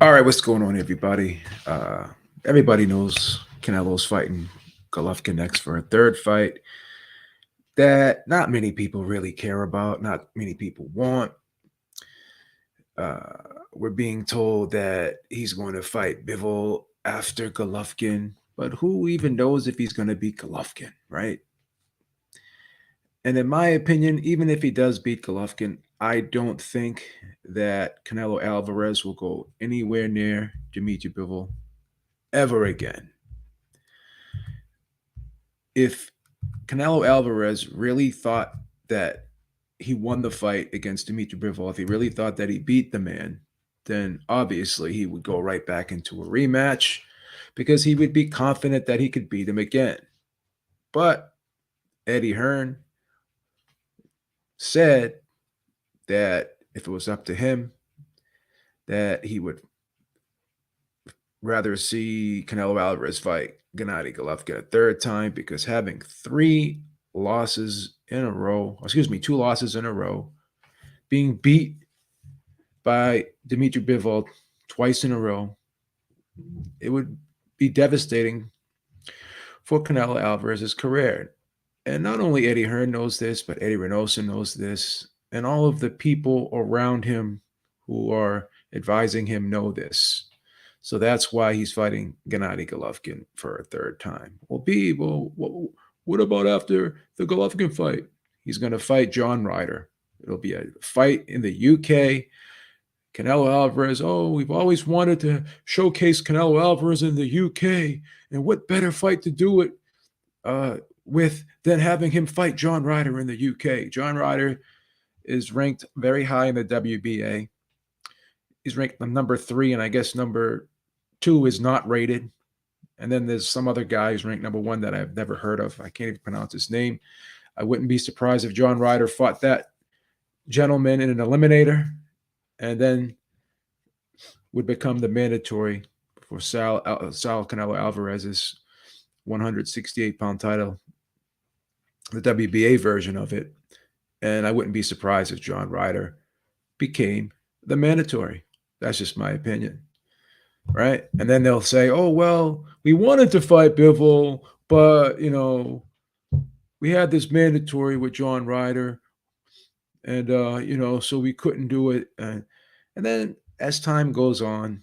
All right, what's going on, everybody? Everybody knows Canelo's fighting Golovkin next for a third fight that not many people really care about, not many people want. Uh, we're being told that he's going to fight Bivol after Golovkin, but who even knows if he's going to beat Golovkin, right? And in my opinion, even if he does beat Golovkin, I don't think that Canelo Alvarez will go anywhere near Dimitry Bivol ever again. If Canelo Alvarez really thought that he won the fight against Dimitri Bivol, if he really thought that he beat the man, then obviously he would go right back into a rematch because he would be confident that he could beat him again. But Eddie Hearn said that if it was up to him, that he would rather see Canelo Alvarez fight Gennady Golovkin a third time because having two losses in a row, being beat by Dimitri Bivol twice in a row, it would be devastating for Canelo Alvarez's career. And not only Eddie Hearn knows this, but Eddie Reynoso knows this, and all of the people around him who are advising him know this. So that's why he's fighting Gennady Golovkin for a third time. What about after the Golovkin fight? He's going to fight John Ryder. It'll be a fight in the UK. Canelo Alvarez, we've always wanted to showcase Canelo Alvarez in the UK. And what better fight to do it with than having him fight John Ryder in the UK? John Ryder is ranked very high in the WBA. He's ranked number 3, and I guess number 2 is not rated. And then there's some other guy who's ranked number 1 that I've never heard of. I can't even pronounce his name. I wouldn't be surprised if John Ryder fought that gentleman in an eliminator and then would become the mandatory for Sal Canelo Alvarez's 168-pound title, the WBA version of it. And I wouldn't be surprised if John Ryder became the mandatory. That's just my opinion. Right? And then they'll say, we wanted to fight Bivol, but, we had this mandatory with John Ryder, and, so we couldn't do it. And then as time goes on,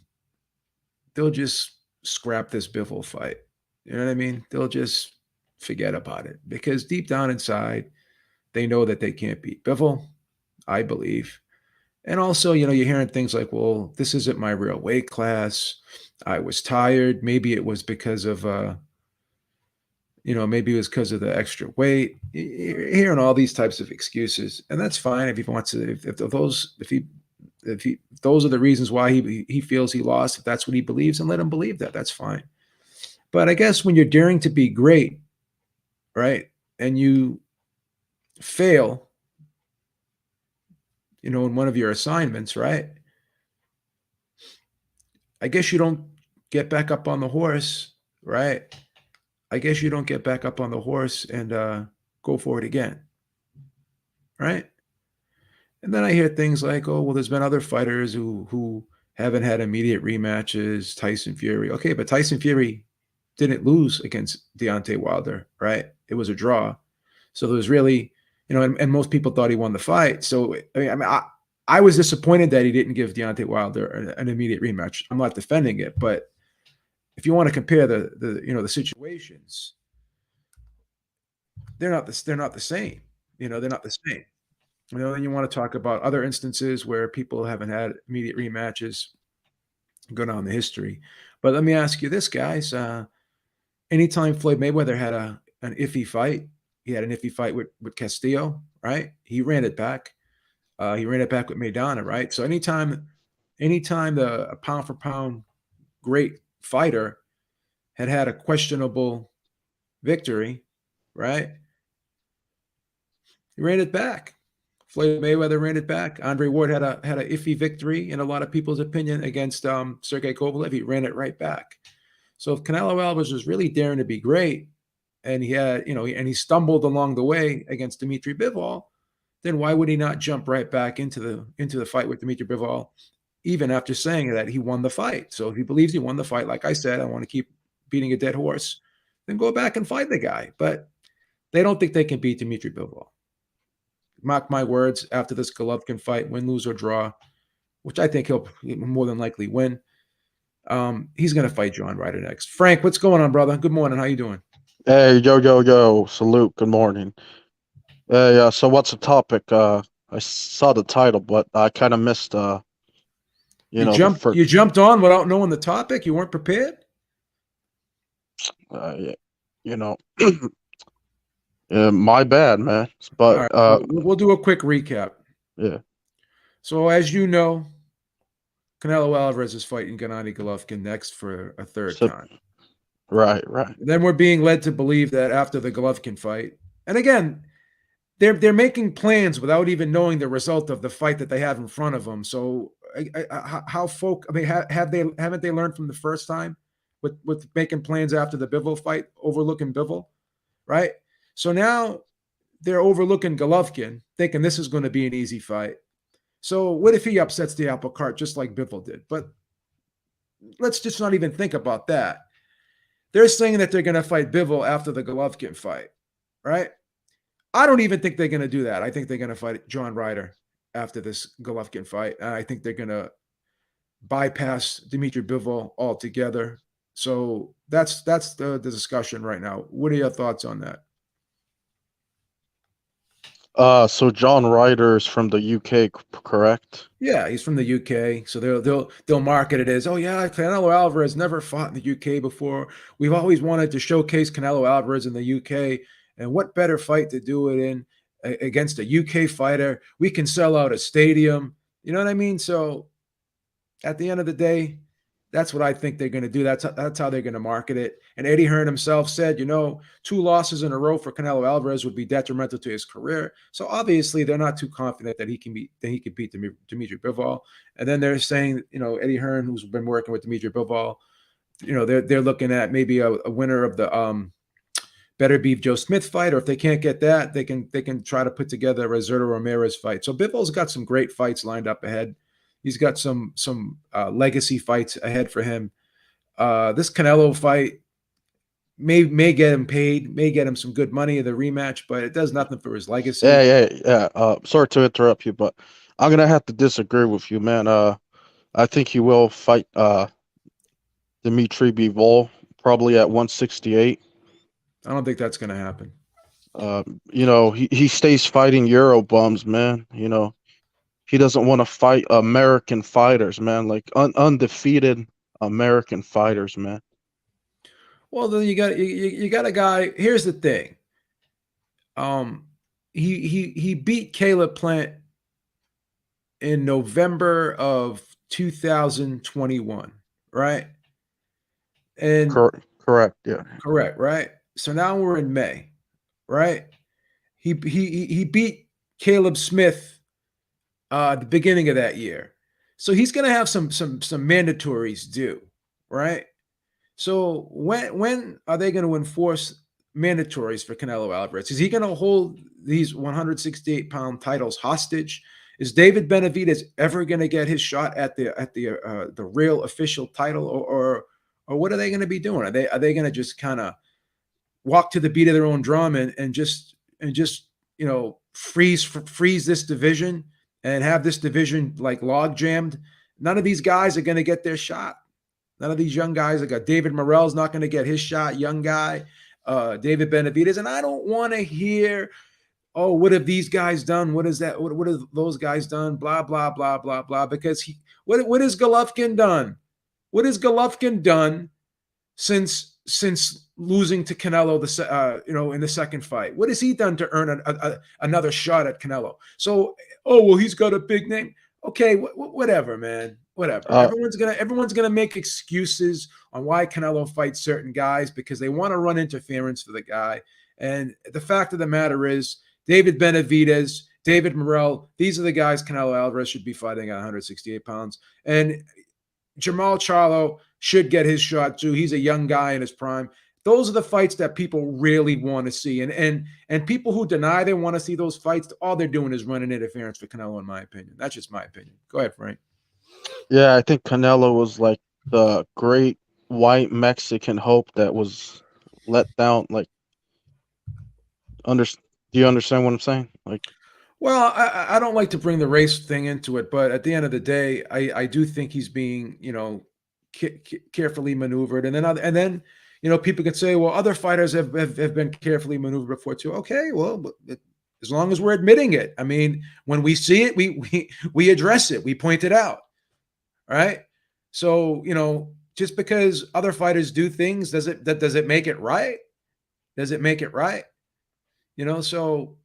they'll just scrap this Bivol fight. You know what I mean? They'll just forget about it because deep down inside, they know that they can't beat Bivol, I believe. And also, you're hearing things like, well, this isn't my real weight class. I was tired. Maybe it was because of, maybe it was because of the extra weight. You're hearing all these types of excuses, and that's fine if he wants to. If those are the reasons why he feels he lost, if that's what he believes, and let him believe that. That's fine. But I guess when you're daring to be great, right, and you fail, in one of your assignments, right? I guess you don't get back up on the horse, right? I guess you don't get back up on the horse and go for it again, right? And then I hear things like, there's been other fighters who haven't had immediate rematches, Tyson Fury. Okay, but Tyson Fury didn't lose against Deontay Wilder, right? It was a draw. So there was really, and most people thought he won the fight. So, I was disappointed that he didn't give Deontay Wilder an immediate rematch. I'm not defending it, but if you want to compare the situations, they're not the same. They're not the same. Then you want to talk about other instances where people haven't had immediate rematches go down the history. But let me ask you this, guys. Anytime Floyd Mayweather had an iffy fight, he had an iffy fight with Castillo, right? He ran it back. He ran it back with Maidana, right? So anytime the pound for pound great fighter had a questionable victory, right? He ran it back. Floyd Mayweather ran it back. Andre Ward had a iffy victory in a lot of people's opinion against Sergey Kovalev. He ran it right back. So if Canelo Alvarez was really daring to be great, and he had, and he stumbled along the way against Dimitri Bivol, then why would he not jump right back into the fight with Dimitri Bivol even after saying that he won the fight. So if he believes he won the fight, like I said, I want to keep beating a dead horse, then go back and fight the guy. But they don't think they can beat Dimitry Bivol. Mark my words, after this Golovkin fight, win, lose, or draw, which I think he'll more than likely win, he's going to fight John Ryder next. Frank, what's going on, brother? Good morning. How you doing? Hey, yo. Salute. Good morning. Hey, so what's the topic? I saw the title, but I kind of missed, You the jumped first. you jumped on without knowing the topic. You weren't prepared. Yeah, you know, my bad, man. All But right, so we'll do a quick recap. yeah, So as you know, Canelo Alvarez is fighting Gennady Golovkin next for a third so, time. right. Then we're being led to believe that after the Golovkin fight, and again, they're making plans without even knowing the result of the fight that they have in front of them. So how folk? I mean, haven't they learned from the first time with making plans after the Bivol fight, overlooking Bivol, right? So now they're overlooking Golovkin, thinking this is going to be an easy fight. So what if he upsets the apple cart just like Bivol did? But let's just not even think about that. They're saying that they're going to fight Bivol after the Golovkin fight, right? I don't even think they're going to do that. I think they're going to fight John Ryder after this Golovkin fight. And I think they're going to bypass Dimitry Bivol altogether. So that's the discussion right now. What are your thoughts on that? So John Ryder's from the UK, correct? Yeah, he's from the UK, so they'll market it as, oh yeah, Canelo Alvarez never fought in the UK before. We've always wanted to showcase Canelo Alvarez in the UK, and what better fight to do it in against a UK fighter? We can sell out a stadium. You know what I mean? So at the end of the day, that's what I think they're going to do. That's how they're going to market it. And Eddie Hearn himself said, 2 losses in a row for Canelo Alvarez would be detrimental to his career. So obviously, they're not too confident that he can beat Dimitri Bivol. And then they're saying, Eddie Hearn, who's been working with Dimitri Bivol, they're looking at maybe a winner of the Better Beef Joe Smith fight, or if they can't get that, they can try to put together a Roberto Ramirez fight. So Bivol's got some great fights lined up ahead. He's got some legacy fights ahead for him. This Canelo fight may get him paid, may get him some good money in the rematch, but it does nothing for his legacy. Yeah. Sorry to interrupt you, but I'm gonna have to disagree with you, man. I think he will fight Dimitri Bivol probably at 168. I don't think that's going to happen. He stays fighting Euro bums, man. He doesn't want to fight American fighters, man, like undefeated American fighters, man. Well, then you got a guy. Here's the thing. He beat Caleb Plant in November of 2021, right? And Correct, yeah. correct, right? So now we're in May, right? He beat Caleb Smith at the beginning of that year. So he's going to have some mandatories due, right? So when are they going to enforce mandatories for Canelo Alvarez? Is he going to hold these 168-pound titles hostage? Is David Benavidez ever going to get his shot at the real official title, or what are they going to be doing? Are they going to just kind of walk to the beat of their own drum and just freeze this division and have this division like log jammed? None of these guys are going to get their shot. None of these young guys. I got David Morrell's not going to get his shot, young guy. David Benavidez. And I don't want to hear, oh, what have these guys done? What is that? What have those guys done? Blah, blah, blah, blah, blah. Because what has Golovkin done? What has Golovkin done since losing to Canelo in the second fight? What has he done to earn another shot at Canelo? So, oh well, he's got a big name. Okay, whatever, man. Whatever. Uh, Everyone's gonna make excuses on why Canelo fights certain guys because they want to run interference for the guy. And the fact of the matter is, David Benavidez, David Morrell, these are the guys Canelo Alvarez should be fighting at 168 pounds. And Jamal Charlo should get his shot too. He's a young guy in his prime. Those are the fights that people really want to see. And people who deny they want to see those fights, all they're doing is running interference for Canelo, in my opinion. That's just my opinion. Go ahead, Frank. Yeah, I think Canelo was like the great white Mexican hope that was let down. Like, under, do you understand what I'm saying? Like, Well, I don't like to bring the race thing into it, but at the end of the day, I do think he's being, carefully maneuvered, and then, people could say, well, other fighters have been carefully maneuvered before too. Okay, well, as long as we're admitting it, I mean, when we see it, we address it, we point it out, right? So, just because other fighters do things, does it make it right? Does it make it right? So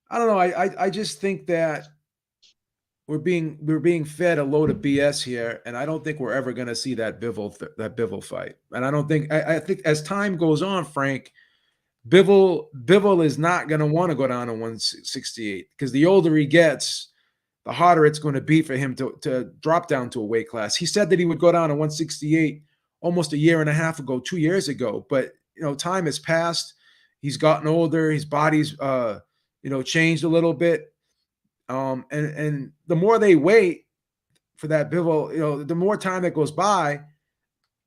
I don't know. I just think that we're being fed a load of BS here, and I don't think we're ever going to see that Bivol fight. And I think as time goes on, Frank, Bivol is not going to want to go down to 168 because the older he gets, the harder it's going to be for him to drop down to a weight class. He said that he would go down to 168 almost a year and a half ago, 2 years ago, but time has passed. He's gotten older. His body's changed a little bit. And the more they wait for that Bivol, the more time that goes by,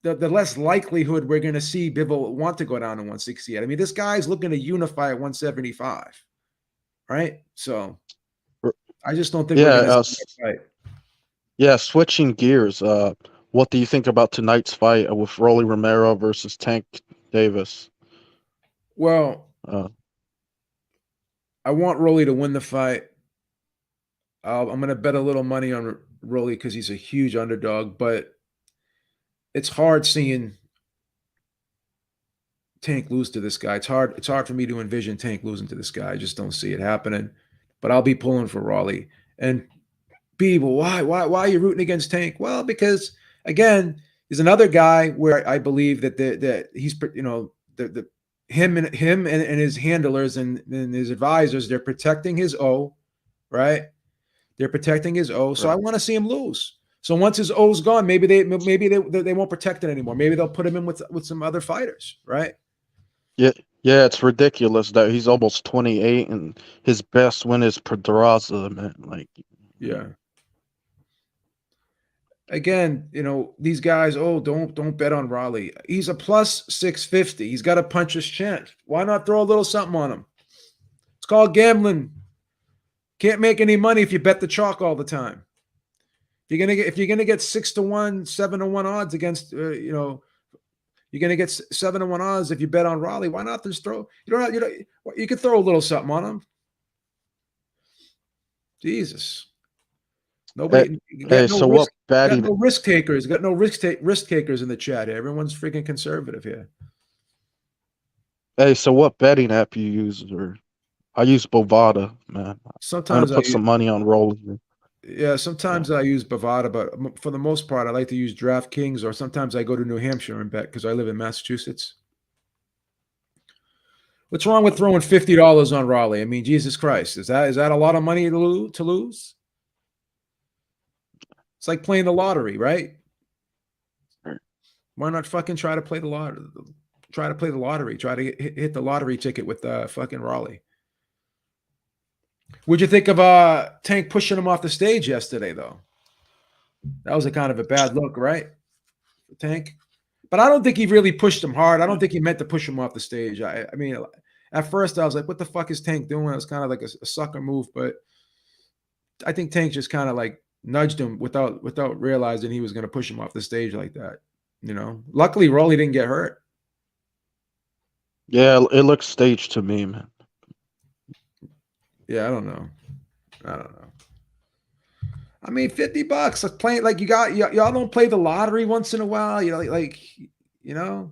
the less likelihood we're going to see Bivol want to go down to 168. I mean, this guy's looking to unify at 175, right? So r- I just don't think we're yeah, going to see that fight. yeah. Switching gears. What do you think about tonight's fight with Rolly Romero versus Tank Davis? Well, Uh, I want Rolly to win the fight. I'm going to bet a little money on Rolly because he's a huge underdog, but it's hard seeing Tank lose to this guy. It's hard for me to envision Tank losing to this guy. I just don't see it happening. But I'll be pulling for Raleigh. And Bivol, why are you rooting against Tank? Well, because again, there's another guy where I believe that he's the him and his handlers and his advisors, they're protecting his O, right? They're protecting his O. So I right. want to see him lose. So once his O's gone, maybe they won't protect it anymore. Maybe they'll put him in with some other fighters, right? Yeah, yeah. It's ridiculous that he's almost 28 and his best win is Pedraza, man. Like, Yeah. Again, these guys, oh, don't bet on Raleigh. He's a plus 650. He's got a puncher's chance. Why not throw a little something on him? It's called gambling. Can't make any money if you bet the chalk all the time. If you're gonna get 6-1, 7-1 odds against you're gonna get 7-1 odds if you bet on Raleigh. Why not just throw? You could throw a little something on him. Jesus. hey, Nobody hey, so what got betting? no risk takers. Got no risk takers in the chat here. Everyone's freaking conservative here. Hey, so what betting app you use? Or I use Bovada, man. I'm gonna Sometimes I put some money on rolling. Yeah, Yeah. sometimes I use Bovada, but for the most part, I like to use DraftKings, or sometimes I go to New Hampshire and bet because I live in Massachusetts. What's wrong with throwing $50 on Raleigh? I mean, Jesus Christ, is that a lot of money to lose? It's like playing the lottery, right? Why not fucking try to play the lottery? Try to play the lottery. Try to hit the lottery ticket with fucking Raleigh. What'd you think of Tank pushing him off the stage yesterday, though? That was a kind of a bad look, right? Tank. But I don't think he really pushed him hard. I don't think he meant to push him off the stage. I mean, at first I was like, "What the fuck is Tank doing?" It was kind of like a sucker move, but I think Tank just kind of like nudged him without realizing he was going to push him off the stage like that. Luckily, Rolly didn't get hurt. Yeah, it looks staged to me, man. Yeah, I don't know. I don't know. I mean, $50. Like playing like y'all don't play the lottery once in a while. You know,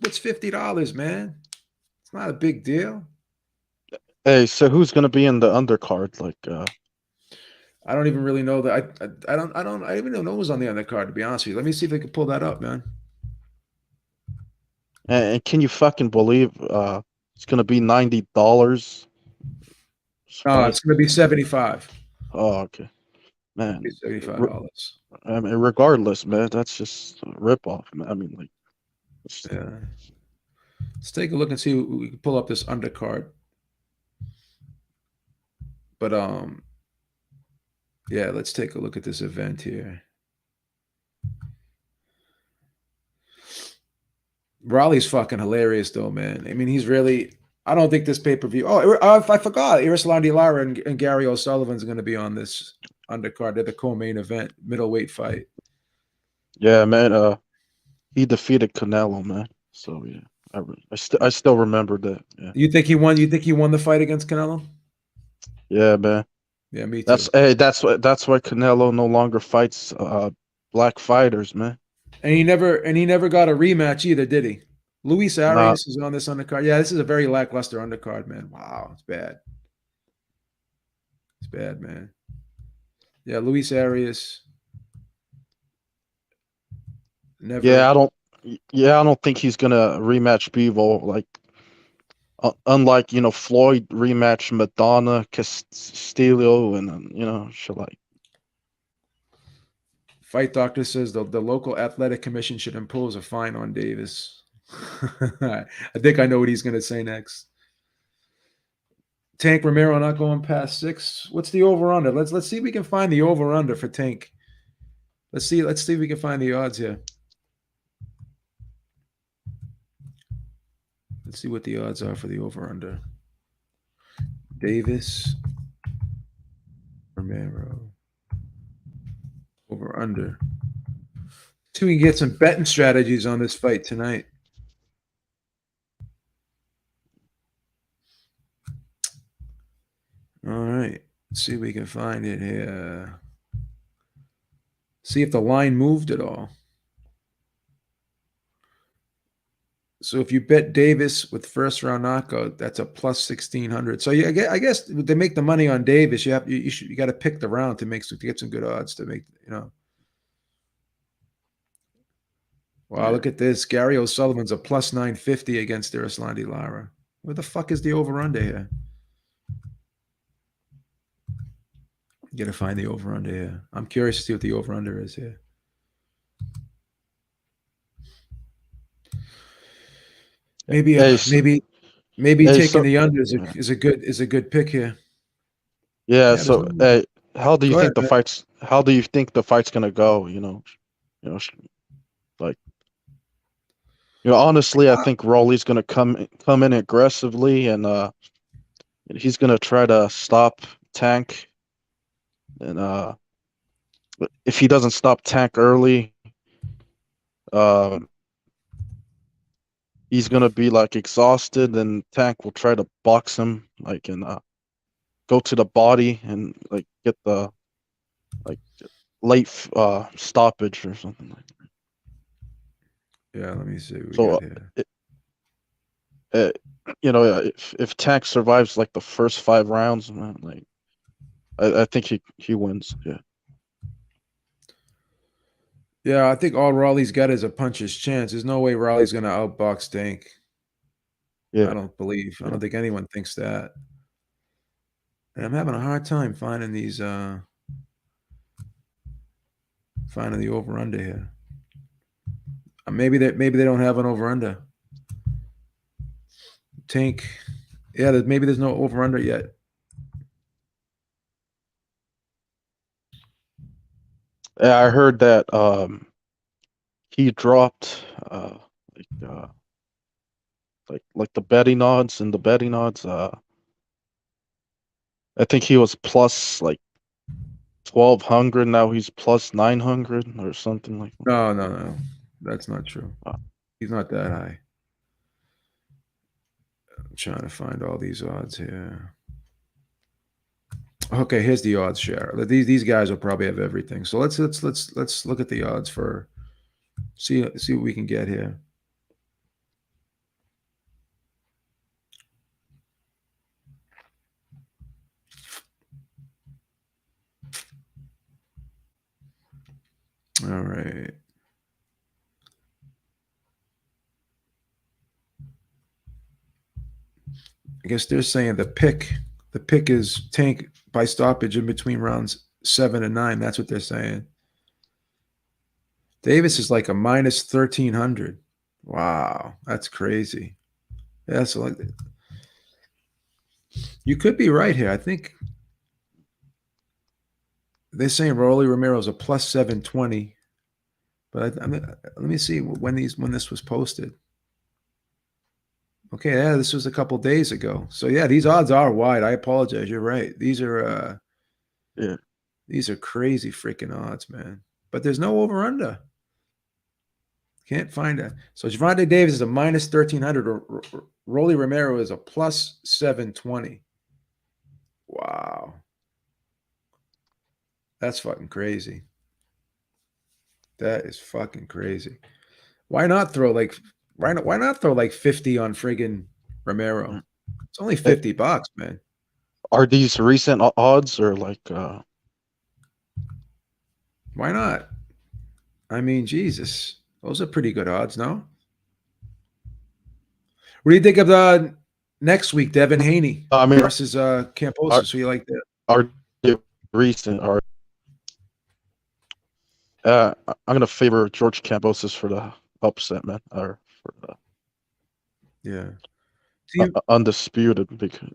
what's $50, man? It's not a big deal. Hey, so who's gonna be in the undercard? Like, I don't even really know that. I even don't know who's on the undercard, to be honest with you. Let me see if I can pull that up, man. and can you fucking believe it's gonna be $90 fight? It's going to be 75. Oh, okay, It's man. $75. I mean, regardless, man, that's just a ripoff, man. I mean, like, Yeah. Let's take a look and see. We can pull up this undercard. But Yeah, let's take a look at this event here. Raleigh's fucking hilarious, though, man. I mean, he's really. I don't think this pay per view. Oh, I forgot. Irislandi Lara and Gary O'Sullivan's going to be on this undercard. They're the co-main event, middleweight fight. Yeah, man. He defeated Canelo, man. So yeah, I still remember that. Yeah, You think he won? You think he won the fight against Canelo? yeah, man. Yeah, me too. That's why Canelo no longer fights black fighters, man. And he never got a rematch either, did he? Luis Nah, Arias is on this undercard. Yeah, this is a very lackluster undercard, man. Wow, it's bad. It's bad, man. Yeah, Luis Arias never. yeah, I don't. Yeah, I don't think he's gonna rematch Bivol. Like, unlike Floyd rematch Madonna, Castillo, and shit like. Fight doctor says the local athletic commission should impose a fine on Davis. I think I know what he's going to say next. Tank Romero not going past 6. What's the over under? Let's see if we can find the over under for Tank. Let's see if we can find the odds here. Let's see what the odds are for the over under. Davis Romero over under. See if we can get some betting strategies on this fight tonight. All right. Let's see if we can find it here. See if the line moved at all. So if you bet Davis with first round knockout, that's a plus 1,600. So I guess to make the money on Davis, you got to pick the round to get some good odds to make. Wow, Yeah. look at this. Gary O'Sullivan's a plus 950 against Irislandi Lara. Where the fuck is the over under here? You got to find the over under here. I'm curious to see what the over under is here. Maybe Hey, hey, taking so the under is yeah, a good pick here. yeah. Yeah, there's So, no. hey, how do you Go ahead, think the man. fights? How do you think the fight's gonna go? Like honestly, I think Rolly's gonna come in aggressively, and he's gonna try to stop Tank. And if he doesn't stop Tank early, um, he's gonna be like exhausted, and Tank will try to box him, like, and go to the body and like get the like late stoppage or something like that. Yeah, let me see what we So got here. uh, if Tank survives like the first 5 rounds, man, like I think he wins. Yeah, Yeah, I think all Raleigh's got is a puncher's chance. There's no way Raleigh's going to outbox Tank. I yeah, don't believe. I yeah. don't think anyone thinks that. And I'm having a hard time finding finding the over under here. Maybe they don't have an over under. Tank. Yeah, maybe there's no over under yet. Yeah, I heard that he dropped like like the betting odds and the betting odds. I think he was plus like 1,200. Now he's plus 900 or something like that. No, no, no. That's not true. Uh, He's not that high. I'm trying to find all these odds here. Okay, here's the odds share. These guys will probably have everything. So let's look at the odds for see what we can get here. All right. I guess they're saying the pick is Tank by stoppage in between rounds 7 and 9. That's what they're saying. Davis is like a minus 1,300. Wow, that's crazy. Yeah, so you could be right here. I think They're saying Rolly Romero's a plus 720, but I mean, let me see when this was posted. Okay, yeah, this was a couple days ago. So yeah, these odds are wide. I apologize. You're right. Yeah. These are crazy freaking odds, man. But there's no over under. Can't find it. So Javante Davis is a minus 1300. Rolly Romero is a plus 720. Wow. That's fucking crazy. That is fucking crazy. Why not throw like why not throw like 50 on friggin' Romero? Mm. It's only Eh, $50, man. Are these recent odds or like Why not? I mean, Jesus. Those are pretty good odds, no? What do you think of the next week, Devin Haney I mean versus are Camposis? Who you like that? are they recent or I'm gonna favor George Cambosis for the upset, man, or for the Yeah. Team undisputed because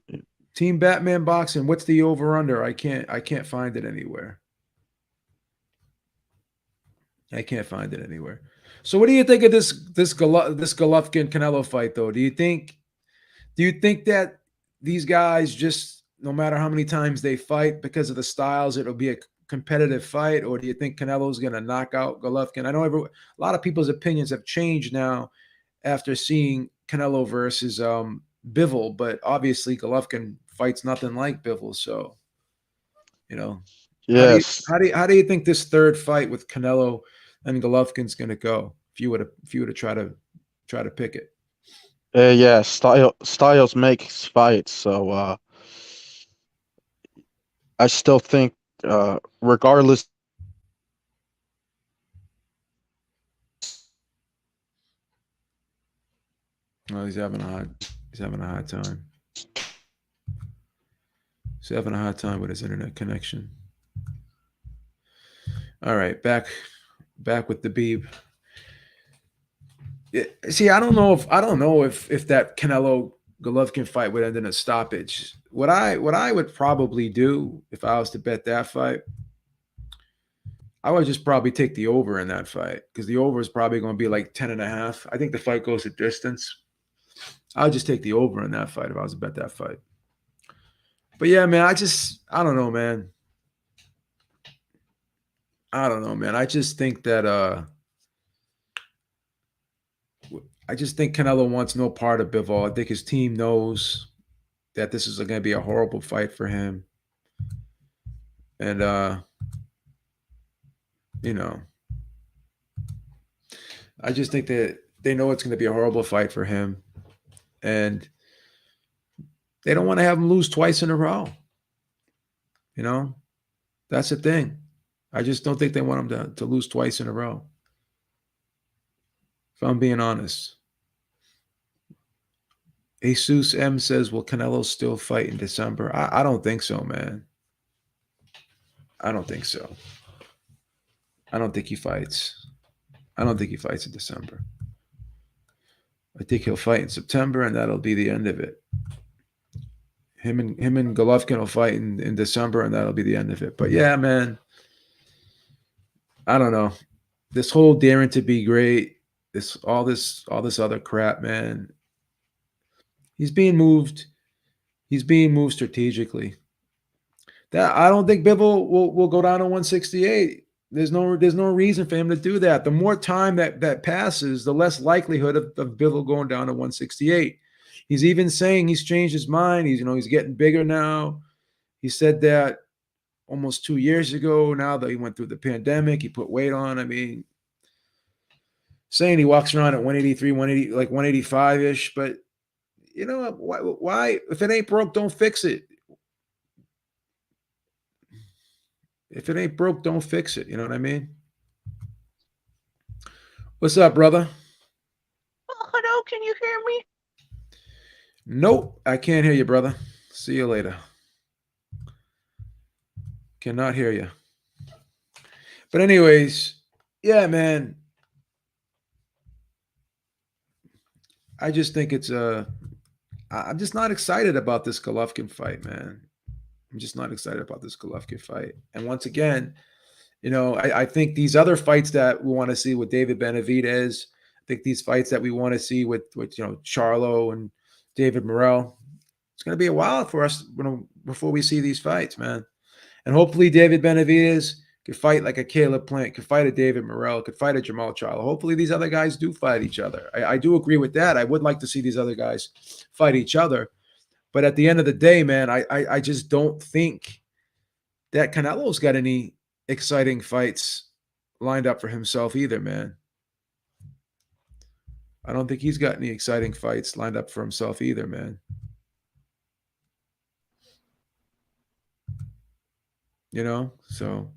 Team Batman boxing. What's the over under? I can't find it anywhere. I can't find it anywhere. So what do you think of this Golovkin Canelo fight though? Do you think that these guys just no matter how many times they fight because of the styles it'll be a competitive fight, or do you think Canelo's going to knock out Golovkin? I know a lot of people's opinions have changed now after seeing Canelo versus Bivol, but obviously Golovkin fights nothing like Bivol, so you know, how do you yes, how do you think this third fight with Canelo and Golovkin's going to go? If you were to try to pick it, yeah, styles makes fights, so I still think regardless oh, he's having a hard time. He's having a hard time with his internet connection. All right, back with the Beeb. See, I don't know if that Canelo Golovkin fight would end in a stoppage. What I would probably do if I was to bet that fight, I would just probably take the over in that fight because the over is probably going to be like 10 and a half. I think the fight goes to distance. I would just take the over in that fight if I was to bet that fight. But yeah, man, I don't know, man. I don't know, man. I just think Canelo wants no part of Bivol. I think his team knows that this is going to be a horrible fight for him. And you know, I just think that they know it's going to be a horrible fight for him, and they don't want to have him lose twice in a row. You know, that's the thing. I just don't think they want him to lose twice in a row. If I'm being honest. Jesus M says, "Will Canelo still fight in December?" I don't think so, man. I don't think so. I don't think he fights. I don't think he fights in December. I think he'll fight in September, and that'll be the end of it. Him and Golovkin will fight in December, and that'll be the end of it. But yeah, man, I don't know. This whole daring to be great, this other crap, man. He's being moved. He's being moved strategically. That I don't think Bivol will go down to 168. There's no reason for him to do that. The more time that passes, the less likelihood of Bivol going down to 168. He's even saying he's changed his mind. He's getting bigger now. He said that almost 2 years ago. Now that he went through the pandemic, he put weight on. I mean, saying he walks around at 183, 180, like 185 ish. But you know why? If it ain't broke, don't fix it. If it ain't broke, don't fix it. You know what I mean? What's up, brother? Oh, hello, can you hear me? Nope, I can't hear you, brother. See you later. Cannot hear you. But anyways, yeah, man. I just think I'm just not excited about this Golovkin fight, man. I'm just not excited about this Golovkin fight. And once again, I think these other fights that we want to see with David Benavidez, I think these fights that we want to see with Charlo and David Morrell, it's going to be a while for us before we see these fights, man. And hopefully David Benavidez could fight like a Caleb Plant, could fight a David Morrell, could fight a Jamal Charlo. Hopefully these other guys do fight each other. I do agree with that. I would like to see these other guys fight each other. But at the end of the day, man, I just don't think that Canelo's got any exciting fights lined up for himself either, man. I don't think he's got any exciting fights lined up for himself either, man. So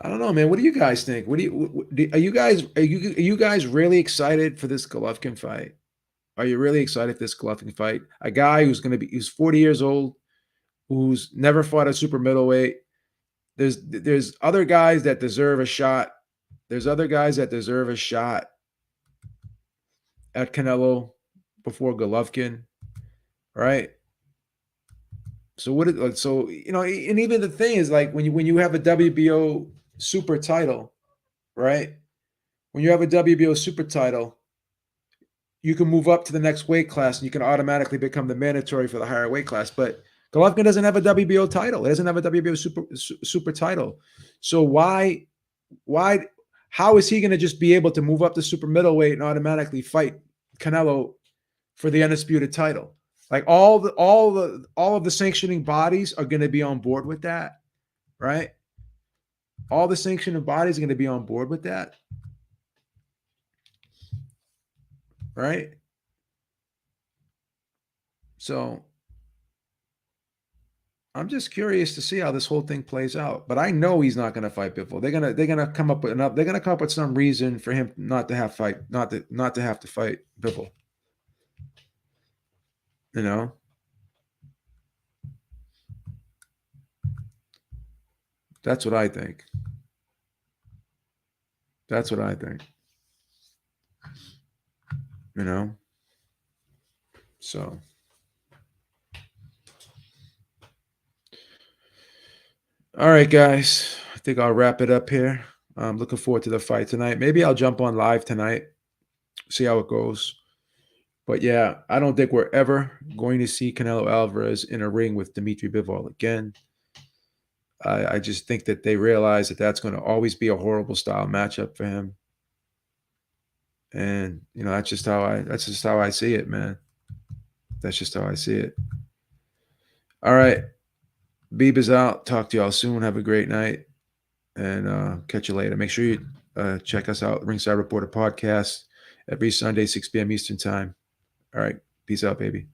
I don't know, man. What do you guys think? Are you guys really excited for this Golovkin fight? Are you really excited for this Golovkin fight? A guy who's 40 years old, who's never fought a super middleweight. There's other guys that deserve a shot. There's other guys that deserve a shot at Canelo before Golovkin, right? So and even the thing is, like, when you have a WBO super title, right? When you have a WBO super title, you can move up to the next weight class and you can automatically become the mandatory for the higher weight class. But Golovkin doesn't have a WBO title. He doesn't have a WBO super title. So how is he going to just be able to move up to super middleweight and automatically fight Canelo for the undisputed title? Like, all of the sanctioning bodies are going to be on board with that, right? All the sanctioning bodies are going to be on board with that, right? So I'm just curious to see how this whole thing plays out. But I know he's not going to fight Bivol. They're gonna come up with some reason for him not to have to fight Bivol. That's what I think. That's what I think. So all right, guys. I think I'll wrap it up here. I'm looking forward to the fight tonight. Maybe I'll jump on live tonight, see how it goes. But yeah, I don't think we're ever going to see Canelo Alvarez in a ring with Dimitry Bivol again. I just think that they realize that that's going to always be a horrible style matchup for him. And that's just how I see it, man. That's just how I see it. All right. Beeb is out. Talk to y'all soon. Have a great night. And catch you later. Make sure you check us out, Ringside Reporter Podcast, every Sunday, 6 p.m. Eastern Time. All right. Peace out, baby.